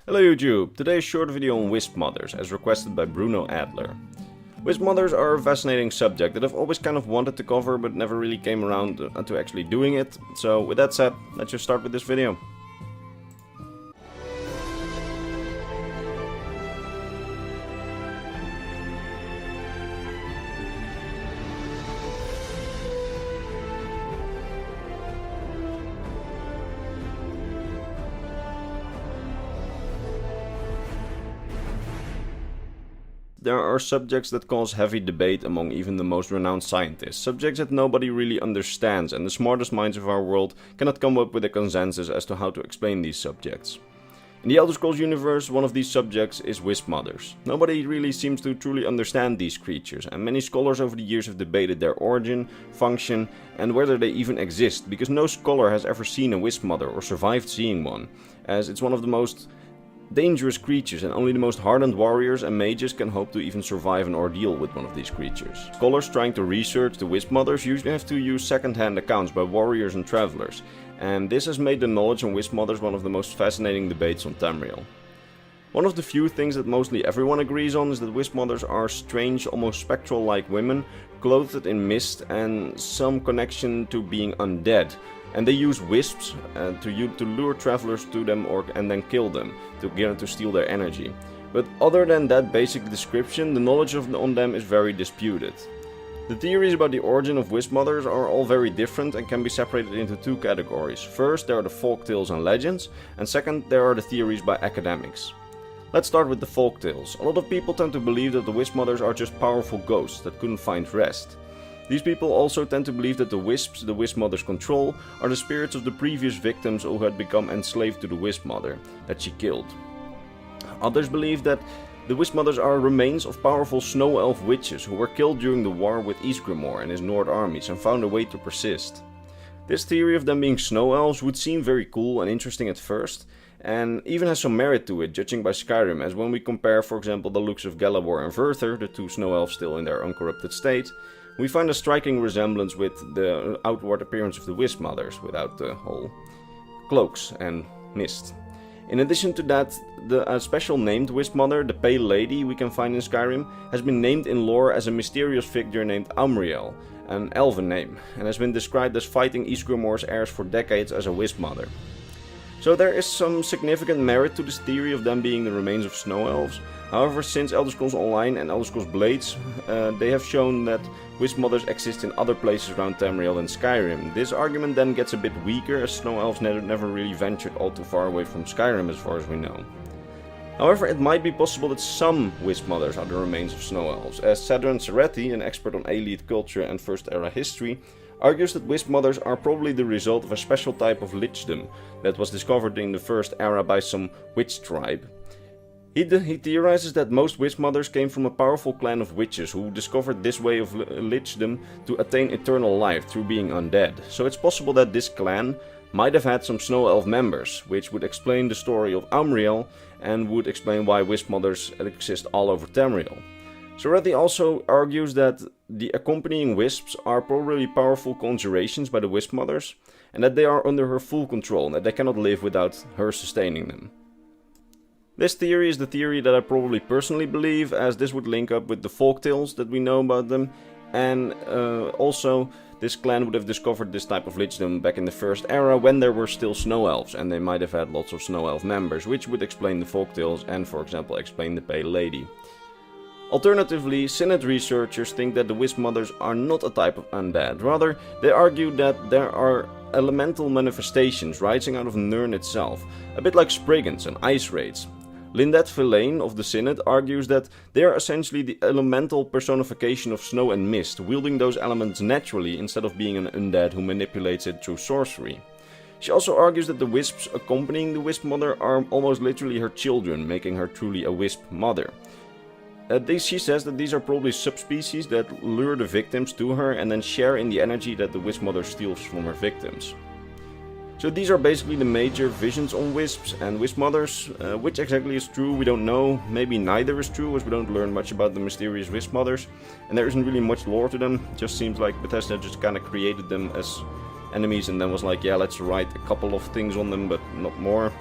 Hello YouTube, today's short video on wisp mothers, as requested by Bruno Adler. Wisp mothers are a fascinating subject that I've always kind of wanted to cover but never really came around to actually doing it, so with that said, let's just start with this video. There are subjects that cause heavy debate among even the most renowned scientists, subjects that nobody really understands, and the smartest minds of our world cannot come up with a consensus as to how to explain these subjects. In the Elder Scrolls universe, one of these subjects is wisp mothers. Nobody really seems to truly understand these creatures, and many scholars over the years have debated their origin, function, and whether they even exist, because no scholar has ever seen a wisp mother or survived seeing one, as it's one of the most dangerous creatures, and only the most hardened warriors and mages can hope to even survive an ordeal with one of these creatures. Scholars trying to research the wisp mothers usually have to use second-hand accounts by warriors and travelers, and this has made the knowledge on wisp mothers one of the most fascinating debates on Tamriel. One of the few things that mostly everyone agrees on is that wisp mothers are strange, almost spectral-like women, clothed in mist and some connection to being undead. And they use wisps to lure travelers to them and then kill them, to steal their energy. But other than that basic description, the knowledge on them is very disputed. The theories about the origin of wisp mothers are all very different and can be separated into two categories. First, there are the folktales and legends, and second, there are the theories by academics. Let's start with the folktales. A lot of people tend to believe that the wisp mothers are just powerful ghosts that couldn't find rest. These people also tend to believe that the wisps the wisp mothers control are the spirits of the previous victims who had become enslaved to the wisp mother that she killed. Others believe that the wisp mothers are remains of powerful snow elf witches who were killed during the war with Ysgramor and his Nord armies and found a way to persist. This theory of them being snow elves would seem very cool and interesting at first, and even has some merit to it, judging by Skyrim, as when we compare, for example, the looks of Galabor and Verther, the two snow elves still in their uncorrupted state, we find a striking resemblance with the outward appearance of the wisp mothers, without the whole cloaks and mist. In addition to that, the special named wisp mother, the Pale Lady we can find in Skyrim, has been named in lore as a mysterious figure named Amriel, an elven name, and has been described as fighting Ysgramor's heirs for decades as a wisp mother. So there is some significant merit to this theory of them being the remains of snow elves. However, since Elder Scrolls Online and Elder Scrolls Blades, they have shown that wisp mothers exist in other places around Tamriel than Skyrim. This argument then gets a bit weaker, as snow elves never really ventured all too far away from Skyrim as far as we know. However, it might be possible that some wisp mothers are the remains of snow elves, as Sadran Seretti, an expert on Aelid culture and First Era history, argues that wisp mothers are probably the result of a special type of lichdom that was discovered in the First Era by some witch tribe. He theorizes that most wisp mothers came from a powerful clan of witches who discovered this way of lichdom to attain eternal life through being undead. So it's possible that this clan might have had some snow elf members, which would explain the story of Amriel and would explain why wisp mothers exist all over Tamriel. Soretti also argues that the accompanying wisps are probably powerful conjurations by the wisp mothers, and that they are under her full control and that they cannot live without her sustaining them. This theory is the theory that I probably personally believe, as this would link up with the folktales that we know about them, and also this clan would have discovered this type of lichdom back in the First Era when there were still snow elves, and they might have had lots of snow elf members, which would explain the folktales and, for example, explain the Pale Lady. Alternatively, Synod researchers think that the wisp mothers are not a type of undead. Rather, they argue that there are elemental manifestations rising out of Nirn itself, a bit like Spriggans and ice raids. Lindet Verlaine of the Synod argues that they are essentially the elemental personification of snow and mist, wielding those elements naturally instead of being an undead who manipulates it through sorcery. She also argues that the wisps accompanying the wisp mother are almost literally her children, making her truly a wisp mother. She says that these are probably subspecies that lure the victims to her and then share in the energy that the wisp mother steals from her victims. So these are basically the major visions on wisps and wisp mothers. Which exactly is true, we don't know. Maybe neither is true, as we don't learn much about the mysterious wisp mothers. And there isn't really much lore to them. It just seems like Bethesda just kind of created them as enemies and then was like, yeah, let's write a couple of things on them, but not more.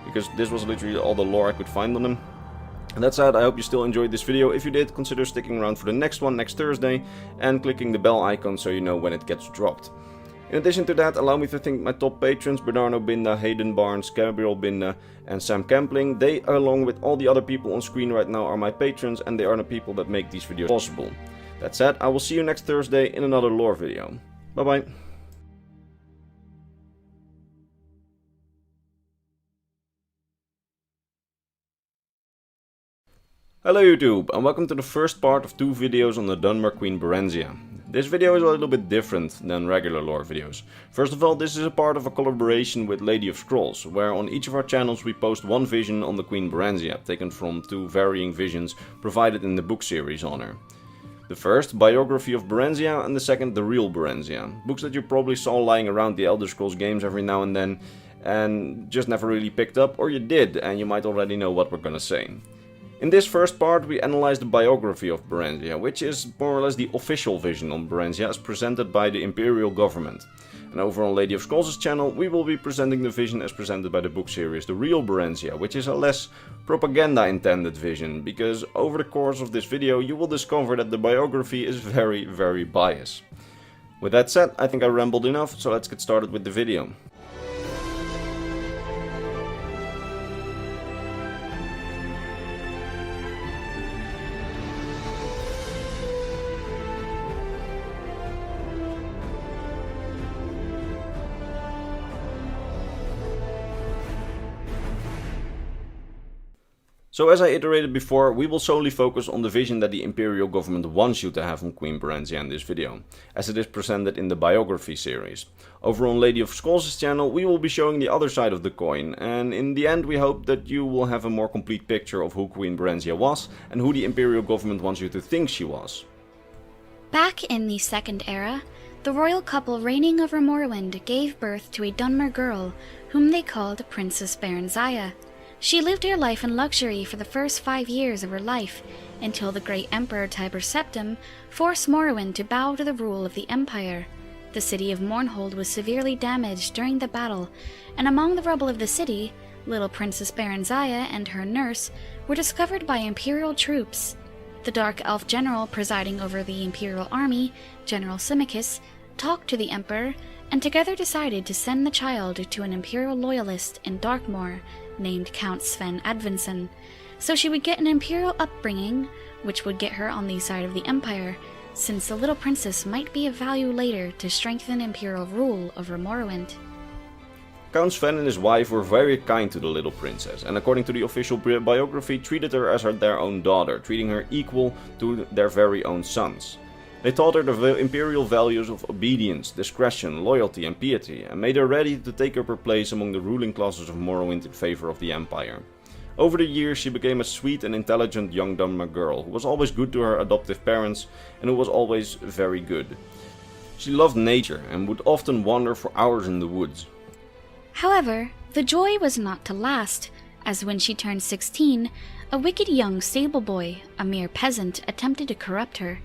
because this was literally all the lore I could find on him. And that said, I hope you still enjoyed this video. If you did, consider sticking around for the next one next Thursday and clicking the bell icon so you know when it gets dropped. In addition to that, allow me to thank my top patrons, Bernardo Binda, Hayden Barnes, Gabriel Binda and Sam Kempling. They, along with all the other people on screen right now, are my patrons, and they are the people that make these videos possible. That said, I will see you next Thursday in another lore video. Bye bye. Hello YouTube, and welcome to the first part of 2 videos on the Dunmer Queen Berenzia. This video is a little bit different than regular lore videos. First of all, this is a part of a collaboration with Lady of Scrolls, where on each of our channels we post one vision on the Queen Berenzia, taken from 2 varying visions provided in the book series on her. The first, Biography of Berenzia, and the second, The Real Berenzia. Books that you probably saw lying around the Elder Scrolls games every now and then, and just never really picked up, or you did, and you might already know what we're gonna say. In this first part we analyze the biography of Berenzia, which is more or less the official vision on Berenzia as presented by the Imperial government. And over on Lady of Scrolls' channel we will be presenting the vision as presented by the book series The Real Berenzia, which is a less propaganda intended vision, because over the course of this video you will discover that the biography is very biased. With that said, I think I rambled enough, so let's get started with the video. So as I iterated before, we will solely focus on the vision that the Imperial government wants you to have on Queen Berenzia in this video, as it is presented in the biography series. Over on Lady of Scrolls' channel we will be showing the other side of the coin, and in the end we hope that you will have a more complete picture of who Queen Berenzia was and who the Imperial government wants you to think she was. Back in the Second Era, the royal couple reigning over Morrowind gave birth to a Dunmer girl, whom they called Princess Berenzia. She lived her life in luxury for the first 5 years of her life, until the great Emperor Tiber Septim forced Morrowind to bow to the rule of the Empire. The city of Mournhold was severely damaged during the battle, and among the rubble of the city, little Princess Berenzia and her nurse were discovered by Imperial troops. The Dark Elf general presiding over the Imperial army, General Symmachus, talked to the Emperor, and together decided to send the child to an Imperial loyalist in Darkmoor, named Count Sven Advinson, so she would get an Imperial upbringing, which would get her on the side of the Empire, since the little princess might be of value later to strengthen Imperial rule over Morrowind. Count Sven and his wife were very kind to the little princess, and according to the official biography treated her as their own daughter, treating her equal to their very own sons. They taught her the imperial values of obedience, discretion, loyalty and piety, and made her ready to take up her place among the ruling classes of Morrowind in favor of the Empire. Over the years she became a sweet and intelligent young Dunmer girl, who was always good to her adoptive parents and who was always very good. She loved nature and would often wander for hours in the woods. However, the joy was not to last, as when she turned 16, a wicked young stable boy, a mere peasant, attempted to corrupt her.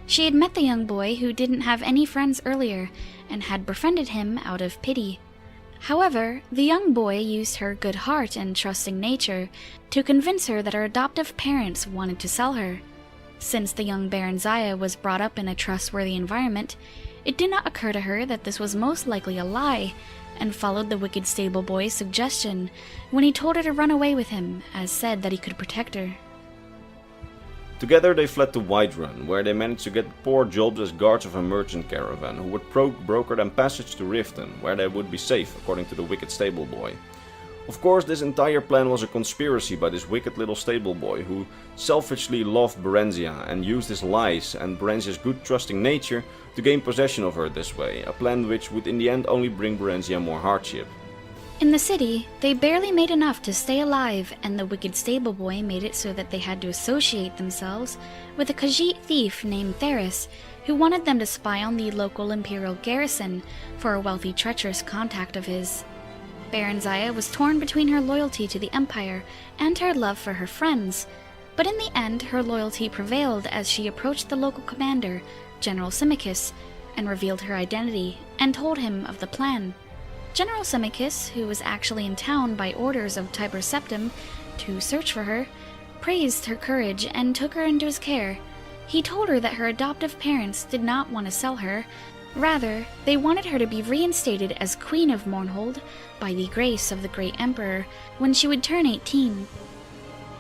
She had met the young boy who didn't have any friends earlier, and had befriended him out of pity. However, the young boy used her good heart and trusting nature to convince her that her adoptive parents wanted to sell her. Since the young Berenzia was brought up in a trustworthy environment, it did not occur to her that this was most likely a lie, and followed the wicked stable boy's suggestion when he told her to run away with him, as said that he could protect her. Together they fled to Whiterun, where they managed to get poor jobs as guards of a merchant caravan, who would broker them passage to Riften, where they would be safe, according to the wicked stable boy. Of course, this entire plan was a conspiracy by this wicked little stable boy, who selfishly loved Berenzia and used his lies and Berenzia's good trusting nature to gain possession of her this way, a plan which would in the end only bring Berenzia more hardship. In the city, they barely made enough to stay alive, and the wicked stable boy made it so that they had to associate themselves with a Khajiit thief named Theris, who wanted them to spy on the local imperial garrison for a wealthy, treacherous contact of his. Berenzia was torn between her loyalty to the Empire and her love for her friends, but in the end her loyalty prevailed as she approached the local commander, General Symmachus, and revealed her identity and told him of the plan. General Symmachus, who was actually in town by orders of Tiber Septim to search for her, praised her courage and took her into his care. He told her that her adoptive parents did not want to sell her. Rather, they wanted her to be reinstated as Queen of Mournhold by the grace of the great Emperor when she would turn 18.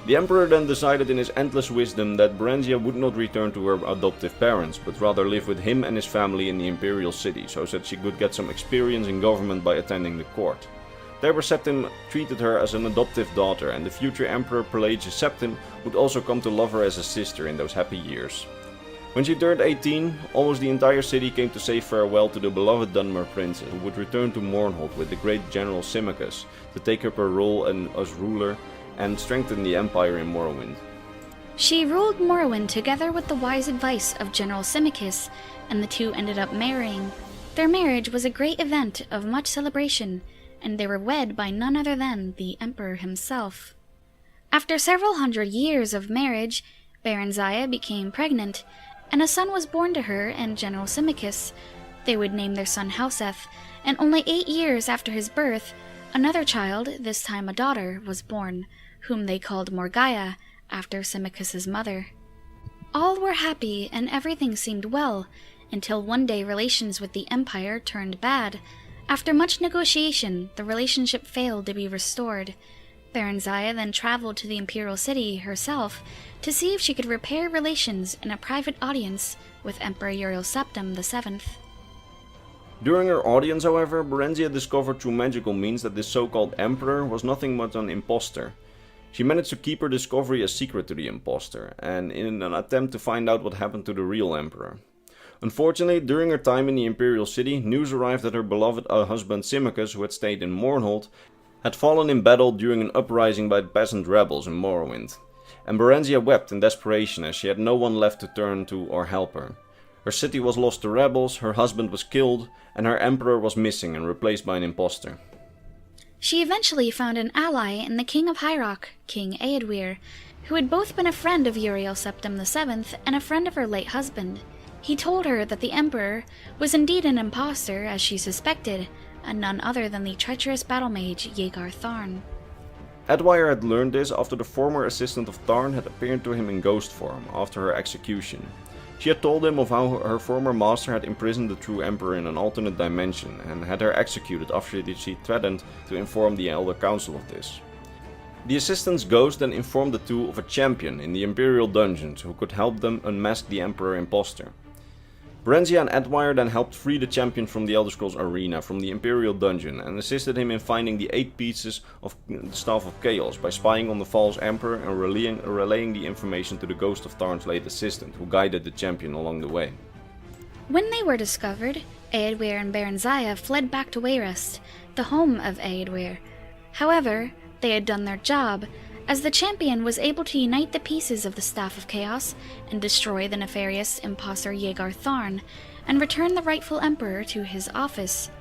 The Emperor then decided in his endless wisdom that Brenzia would not return to her adoptive parents, but rather live with him and his family in the imperial city, so that she could get some experience in government by attending the court. Tiber Septim treated her as an adoptive daughter, and the future Emperor Pelagius Septim would also come to love her as a sister in those happy years. When she turned 18, almost the entire city came to say farewell to the beloved Dunmer princess, who would return to Mournhold with the great General Symmachus to take up her role as ruler and strengthen the empire in Morrowind. She ruled Morrowind together with the wise advice of General Symmachus, and the two ended up marrying. Their marriage was a great event of much celebration, and they were wed by none other than the Emperor himself. After several hundred years of marriage, Berenzia became pregnant, and a son was born to her and General Symmachus. They would name their son Hauseth, and only 8 years after his birth, another child, this time a daughter, was born, whom they called Morgaia, after Symmachus's mother. All were happy and everything seemed well, until one day relations with the Empire turned bad. After much negotiation, the relationship failed to be restored. Berenzia then traveled to the imperial city herself to see if she could repair relations in a private audience with Emperor Uriel Septim VII. During her audience, however, Berenzia discovered through magical means that this so-called Emperor was nothing but an impostor. She managed to keep her discovery a secret to the impostor, and in an attempt to find out what happened to the real Emperor. Unfortunately, during her time in the imperial city, news arrived that her beloved husband Symmachus, who had stayed in Mournhold, had fallen in battle during an uprising by the peasant rebels in Morrowind. And Berenzia wept in desperation as she had no one left to turn to or help her. Her city was lost to rebels, her husband was killed, and her emperor was missing and replaced by an impostor. She eventually found an ally in the King of High Rock, King Eadweir, who had both been a friend of Uriel Septim VII and a friend of her late husband. He told her that the Emperor was indeed an impostor, as she suspected, and none other than the treacherous battle mage Yegar Tharn. Eadweir had learned this after the former assistant of Tharn had appeared to him in ghost form after her execution. She had told him of how her former master had imprisoned the true Emperor in an alternate dimension and had her executed after she threatened to inform the Elder Council of this. The assistant's ghost then informed the two of a champion in the Imperial dungeons who could help them unmask the Emperor impostor. Berenzia and Eadweir then helped free the champion from the Elder Scrolls arena from the Imperial dungeon and assisted him in finding the 8 pieces of the Staff of Chaos by spying on the false Emperor and relaying the information to the ghost of Tharn's late assistant, who guided the champion along the way. When they were discovered, Eadweir and Berenzia fled back to Wayrest, the home of Eadweir. However, they had done their job, as the champion was able to unite the pieces of the Staff of Chaos and destroy the nefarious impostor Yegar Tharn, and return the rightful Emperor to his office.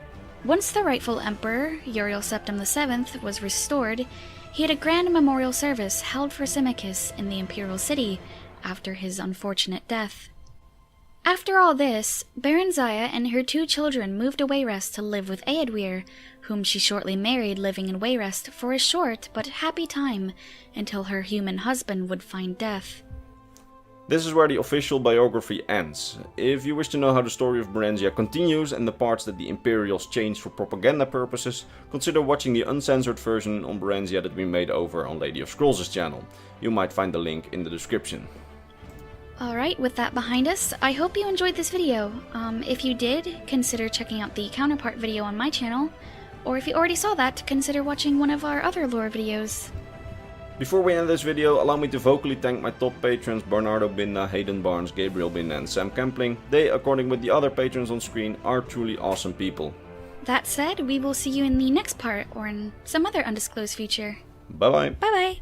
Once the rightful Emperor, Uriel Septim VII, was restored, he had a grand memorial service held for Symmachus in the Imperial City after his unfortunate death. After all this, Berenzia and her 2 children moved to Wayrest to live with Eadweir, whom she shortly married, living in Wayrest for a short but happy time until her human husband would find death. This is where the official biography ends. If you wish to know how the story of Berenzia continues and the parts that the Imperials changed for propaganda purposes, consider watching the uncensored version on Berenzia that we made over on Lady of Scrolls' channel. You might find the link in the description. Alright, with that behind us, I hope you enjoyed this video. If you did, consider checking out the counterpart video on my channel, or if you already saw that, consider watching one of our other lore videos. Before we end this video, allow me to vocally thank my top patrons Bernardo Binda, Hayden Barnes, Gabriel Binda and Sam Kempling. They, according with the other patrons on screen, are truly awesome people. That said, we will see you in the next part, or in some other undisclosed future. Bye bye. Bye bye.